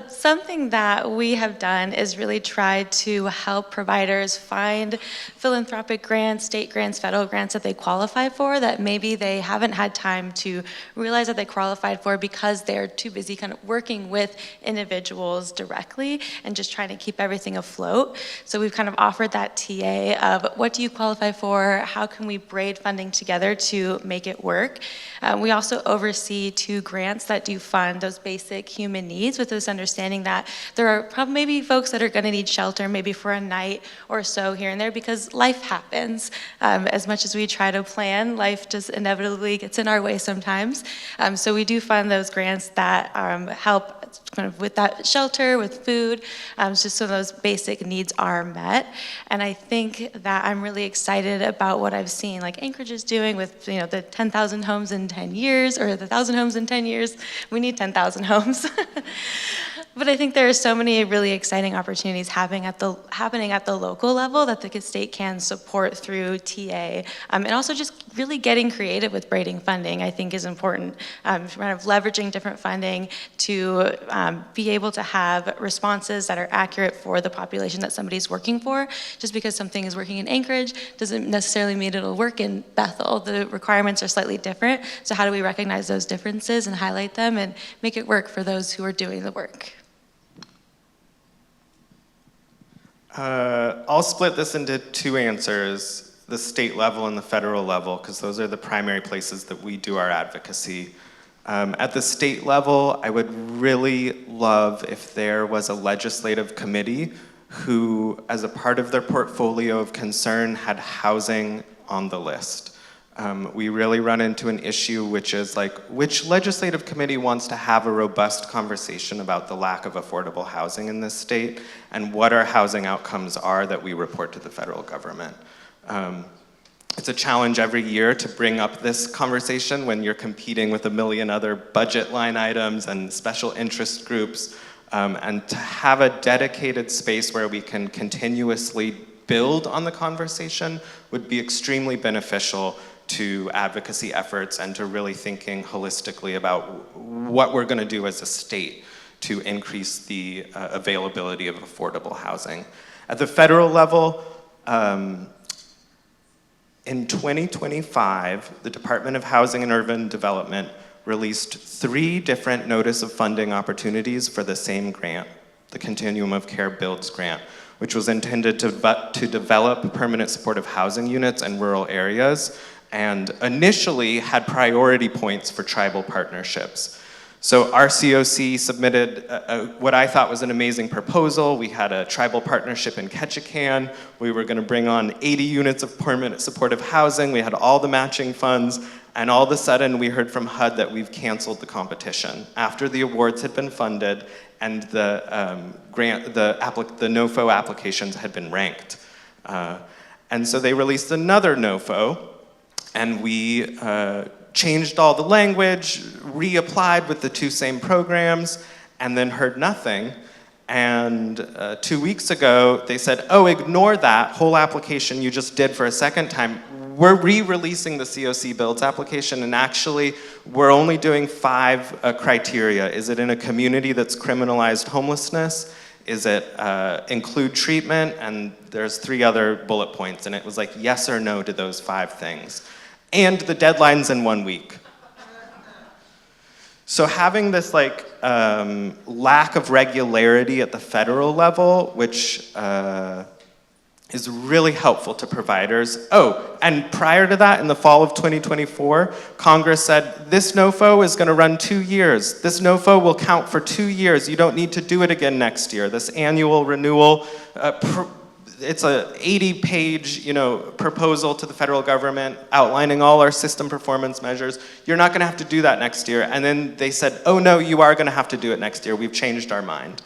Something that we have done is really try to help providers find philanthropic grants, state grants, federal grants that they qualify for, that maybe they haven't had time to realize that they qualified for because they're too busy kind of working with individuals directly and just trying to keep everything afloat. So we've kind of offered that TA of what do you qualify for, how can we braid funding together to make it work. We also oversee 2 grants that do fund those basic human needs, with this understanding that there are probably maybe folks that are going to need shelter maybe for a night or so here and there because life happens. As much as we try to plan, life just inevitably gets in our way sometimes. So we do fund those grants that help kind of with that shelter, with food, just so those basic needs are met. And I think that I'm really excited about what I've seen, like Anchorage is doing with, you know, the 10,000 homes in 10 years, or the 1,000 homes in 10 years. We need 10,000 homes. But I think there are so many really exciting opportunities happening at the local level that the state can support through TA. And also just really getting creative with braiding funding, I think, is important. Kind of leveraging different funding to be able to have responses that are accurate for the population that somebody's working for. Just because something is working in Anchorage doesn't necessarily mean it'll work in Bethel. The requirements are slightly different. So how do we recognize those differences and highlight them and make it work for those who are doing the work? I'll split this into two answers, the state level and the federal level, because those are the primary places that we do our advocacy. At the state level, I would really love if there was a legislative committee who, as a part of their portfolio of concern, had housing on the list. We really run into an issue which is like, which legislative committee wants to have a robust conversation about the lack of affordable housing in this state and what our housing outcomes are that we report to the federal government. It's a challenge every year to bring up this conversation when you're competing with a million other budget line items and special interest groups, and to have a dedicated space where we can continuously build on the conversation would be extremely beneficial to advocacy efforts and to really thinking holistically about what we're going to do as a state to increase the availability of affordable housing. At the federal level, in 2025, the Department of Housing and Urban Development released 3 different notice of funding opportunities for the same grant, the Continuum of Care Builds grant, which was intended to develop permanent supportive housing units in rural areas, and initially had priority points for tribal partnerships. So our COC submitted what I thought was an amazing proposal. We had a tribal partnership in Ketchikan. We were going to bring on 80 units of permanent supportive housing. We had all the matching funds, and all of a sudden we heard from HUD that we've canceled the competition after the awards had been funded and the NOFO applications had been ranked. And so they released another NOFO, and we changed all the language, reapplied with the 2 same programs, and then heard nothing. And 2 weeks ago, they said, oh, ignore that whole application you just did for a second time. We're re-releasing the COC Builds application, and actually, we're only doing 5 criteria. Is it in a community that's criminalized homelessness? Is it include treatment? And there's 3 other bullet points, and it was like yes or no to those 5 things. And the deadline's in 1 week. So having this like lack of regularity at the federal level, which is really helpful to providers. Oh, and prior to that, in the fall of 2024, Congress said, this NOFO is gonna run 2 years. This NOFO will count for 2 years. You don't need to do it again next year. This annual renewal, it's a 80-page, proposal to the federal government outlining all our system performance measures. You're not gonna have to do that next year. And then they said, oh no, you are gonna have to do it next year. We've changed our mind.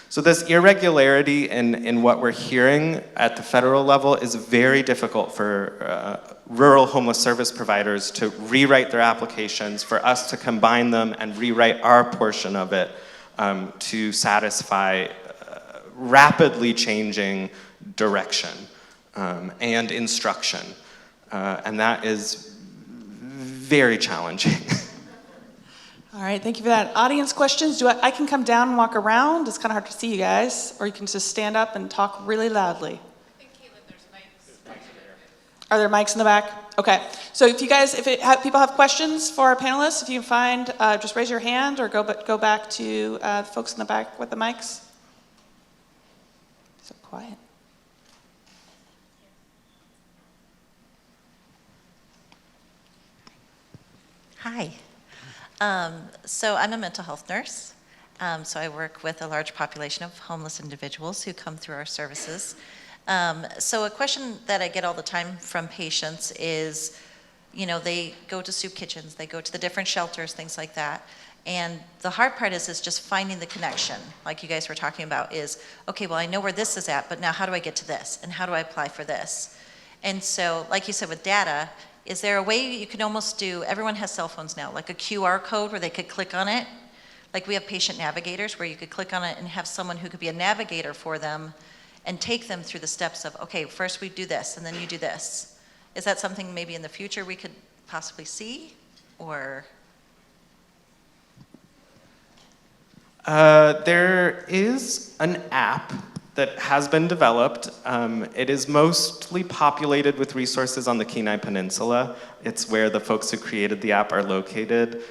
So this irregularity in what we're hearing at the federal level is very difficult for rural homeless service providers to rewrite their applications, for us to combine them and rewrite our portion of it to satisfy rapidly changing direction and instruction. And that is very challenging. All right, thank you for that. Audience questions? I can come down and walk around. It's kind of hard to see you guys. Or you can just stand up and talk really loudly. I think, Caitlin, there's mics. Are there mics in the back? Okay. So if you guys, people have questions for our panelists, if you can find, just raise your hand or go back to the folks in the back with the mics. So quiet. Hi. So I'm a mental health nurse. So I work with a large population of homeless individuals who come through our services. So a question that I get all the time from patients is, they go to soup kitchens, they go to the different shelters, things like that. And the hard part is just finding the connection, like you guys were talking about, is, okay, well, I know where this is at, but now how do I get to this? And how do I apply for this? And so, like you said with data, is there a way you can almost do, everyone has cell phones now, like a QR code where they could click on it? Like we have patient navigators where you could click on it and have someone who could be a navigator for them and take them through the steps of, okay, first we do this and then you do this. Is that something maybe in the future we could possibly see, or? There is an app that has been developed. It is mostly populated with resources on the Kenai Peninsula. It's where the folks who created the app are located.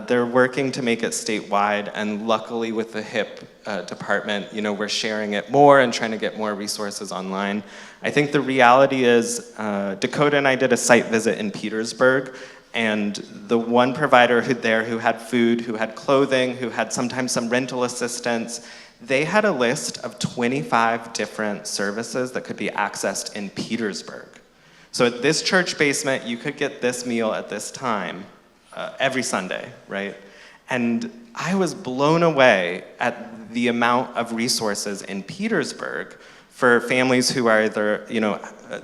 They're working to make it statewide, and luckily with the HIP department, we're sharing it more and trying to get more resources online. I think the reality is, Dakota and I did a site visit in Petersburg, and the one provider who had food, who had clothing, who had sometimes some rental assistance, they had a list of 25 different services that could be accessed in Petersburg. So at this church basement, you could get this meal at this time, every Sunday, right? And I was blown away at the amount of resources in Petersburg for families who are either,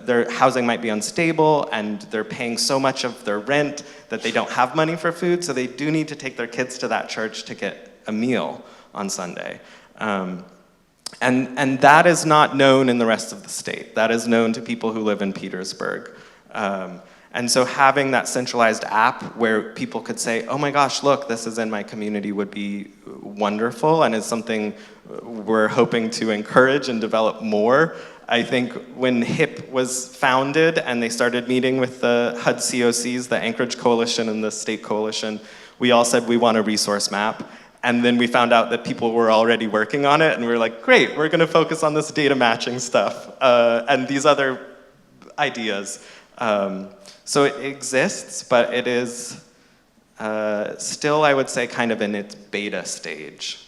their housing might be unstable and they're paying so much of their rent that they don't have money for food, so they do need to take their kids to that church to get a meal on Sunday. And that is not known in the rest of the state. That is known to people who live in Petersburg. And so having that centralized app where people could say, oh my gosh, look, this is in my community would be wonderful, and is something we're hoping to encourage and develop more. I think when HIP was founded and they started meeting with the HUD COCs, the Anchorage Coalition and the State Coalition, we all said we want a resource map. And then we found out that people were already working on it, and we were like, great, we're gonna focus on this data matching stuff and these other ideas. So it exists, but it is still, I would say, kind of in its beta stage.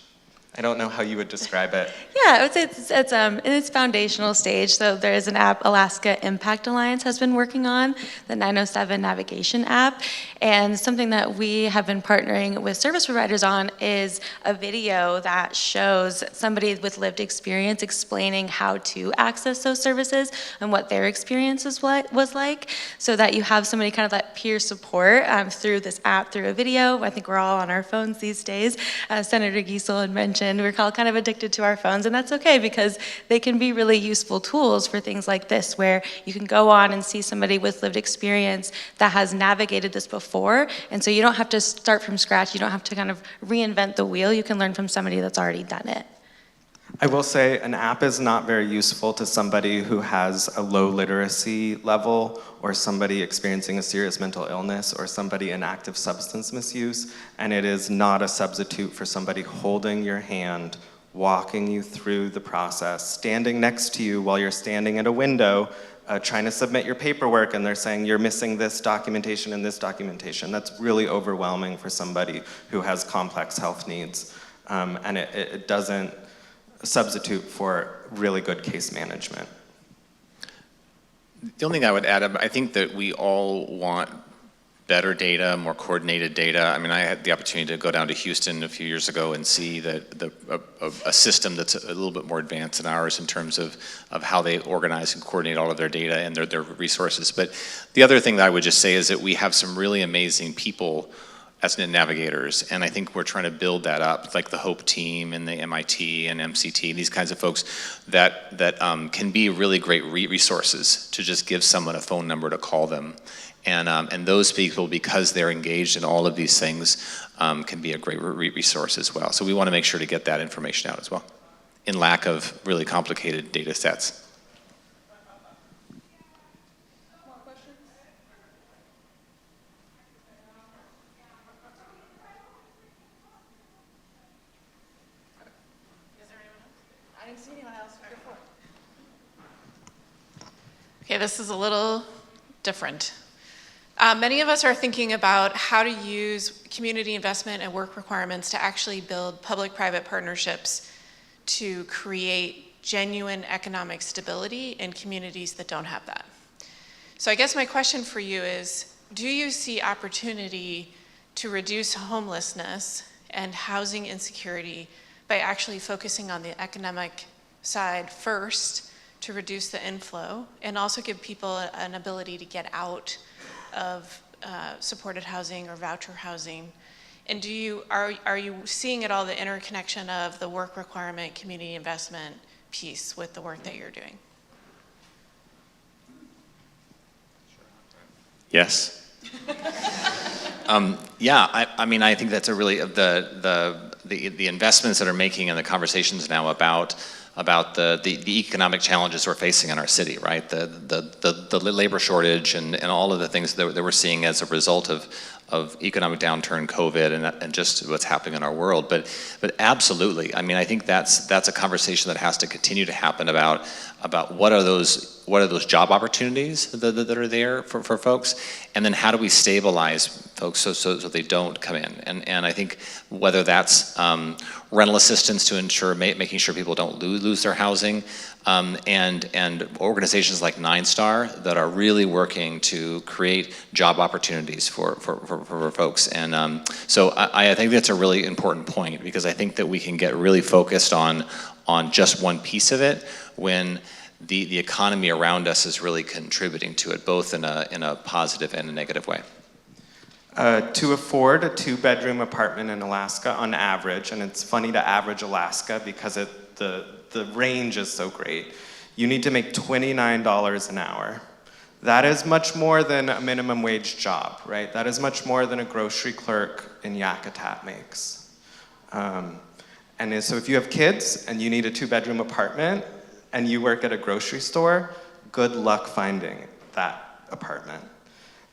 I don't know how you would describe it. Yeah, I would say it's in its foundational stage. So there is an app Alaska Impact Alliance has been working on, the 907 navigation app. And something that we have been partnering with service providers on is a video that shows somebody with lived experience explaining how to access those services and what their experience was like, so that you have somebody kind of that peer support through this app, through a video. I think we're all on our phones these days. Senator Giesel had mentioned we're all kind of addicted to our phones, and that's okay because they can be really useful tools for things like this, where you can go on and see somebody with lived experience that has navigated this before, and so you don't have to start from scratch. You don't have to kind of reinvent the wheel. You can learn from somebody that's already done it. I will say an app is not very useful to somebody who has a low literacy level, or somebody experiencing a serious mental illness, or somebody in active substance misuse, and it is not a substitute for somebody holding your hand, walking you through the process, standing next to you while you're standing at a window, trying to submit your paperwork, and they're saying you're missing this documentation and this documentation. That's really overwhelming for somebody who has complex health needs, and it doesn't substitute for really good case management. The only thing I would add, I think that we all want better data, more coordinated data. I mean, I had the opportunity to go down to Houston a few years ago and see a system that's a little bit more advanced than ours in terms of how they organize and coordinate all of their data and their resources. But the other thing that I would just say is that we have some really amazing people as navigators, and I think we're trying to build that up, like the HOPE team and the MIT and MCT, these kinds of folks that can be really great resources to just give someone a phone number to call them. And those people, because they're engaged in all of these things, can be a great resource as well. So we want to make sure to get that information out as well, in lack of really complicated data sets. Okay, this is a little different. Many of us are thinking about how to use community investment and work requirements to actually build public-private partnerships to create genuine economic stability in communities that don't have that. So I guess my question for you is, do you see opportunity to reduce homelessness and housing insecurity by actually focusing on the economic side first to reduce the inflow and also give people an ability to get out of supported housing or voucher housing And are you seeing at all the interconnection of the work requirement, community investment piece with the work that you're doing? Yes. Yeah, I mean, I think that's a really, the investments that are making and the conversations now about the economic challenges we're facing in our city, right? The labor shortage and all of the things that we're seeing as a result of economic downturn, COVID, and just what's happening in our world. But absolutely, I mean, I think that's a conversation that has to continue to happen about what are those job opportunities that are there for folks, and then how do we stabilize folks so they don't come in, and I think whether that's rental assistance to ensure making sure people don't lose their housing, and organizations like 9 Star that are really working to create job opportunities for folks, and so I think that's a really important point, because I think that we can get really focused on just one piece of it when the economy around us is really contributing to it, both in a positive and a negative way. To afford a 2-bedroom apartment in Alaska on average, and it's funny to average Alaska because the range is so great, you need to make $29 an hour. That is much more than a minimum wage job, right? That is much more than a grocery clerk in Yakutat makes. So if you have kids and you need a 2-bedroom apartment and you work at a grocery store, good luck finding that apartment.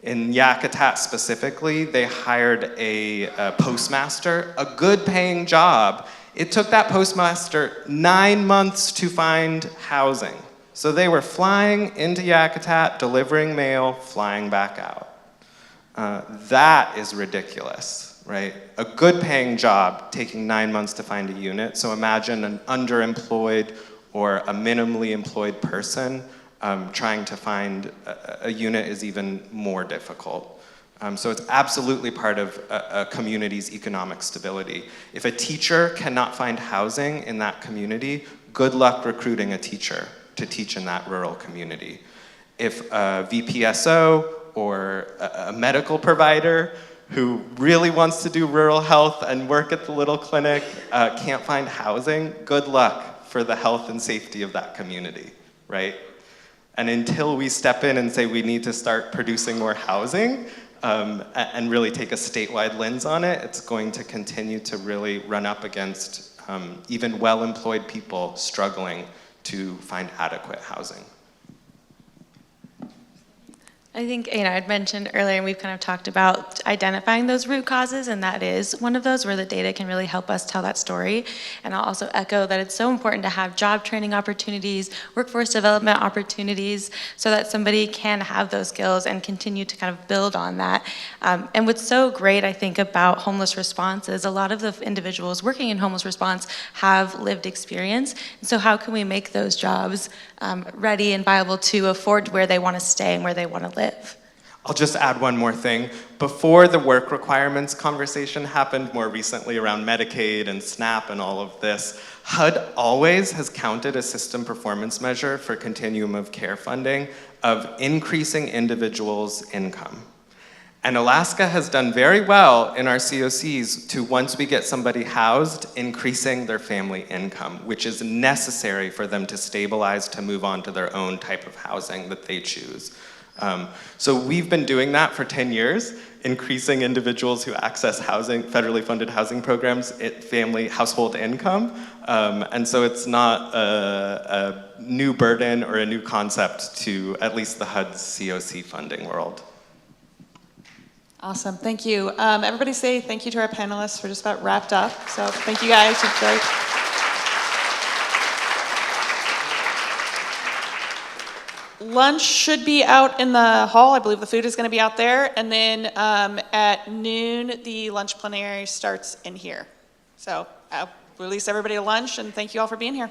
In Yakutat specifically, they hired a postmaster, a good paying job. It took that postmaster 9 months to find housing. So they were flying into Yakutat, delivering mail, flying back out. That is ridiculous, right? A good paying job taking 9 months to find a unit. So imagine an underemployed or a minimally employed person trying to find a unit is even more difficult. So it's absolutely part of a community's economic stability. If a teacher cannot find housing in that community, good luck recruiting a teacher to teach in that rural community. If a VPSO or a medical provider who really wants to do rural health and work at the little clinic can't find housing, good luck for the health and safety of that community, right? And until we step in and say we need to start producing more housing and really take a statewide lens on it, it's going to continue to really run up against even well-employed people struggling to find adequate housing. I think, I'd mentioned earlier, and we've kind of talked about identifying those root causes, and that is one of those where the data can really help us tell that story. And I'll also echo that it's so important to have job training opportunities, workforce development opportunities, so that somebody can have those skills and continue to kind of build on that. And what's so great, I think, about homeless response is a lot of the individuals working in homeless response have lived experience. And so how can we make those jobs ready and viable to afford where they want to stay and where they want to live? I'll just add one more thing. Before the work requirements conversation happened more recently around Medicaid and SNAP and all of this, HUD always has counted a system performance measure for continuum of care funding of increasing individuals' income. And Alaska has done very well in our COCs to, once we get somebody housed, increasing their family income, which is necessary for them to stabilize, to move on to their own type of housing that they choose. So we've been doing that for 10 years, increasing individuals who access housing, federally funded housing programs, family household income. And so it's not a new burden or a new concept to at least the HUD's COC funding world. Awesome, thank you. Everybody say thank you to our panelists. We're just about wrapped up, so thank you guys. It's great. Lunch should be out in the hall. I believe the food is going to be out there. And then at noon, the lunch plenary starts in here. So I'll release everybody to lunch, and thank you all for being here.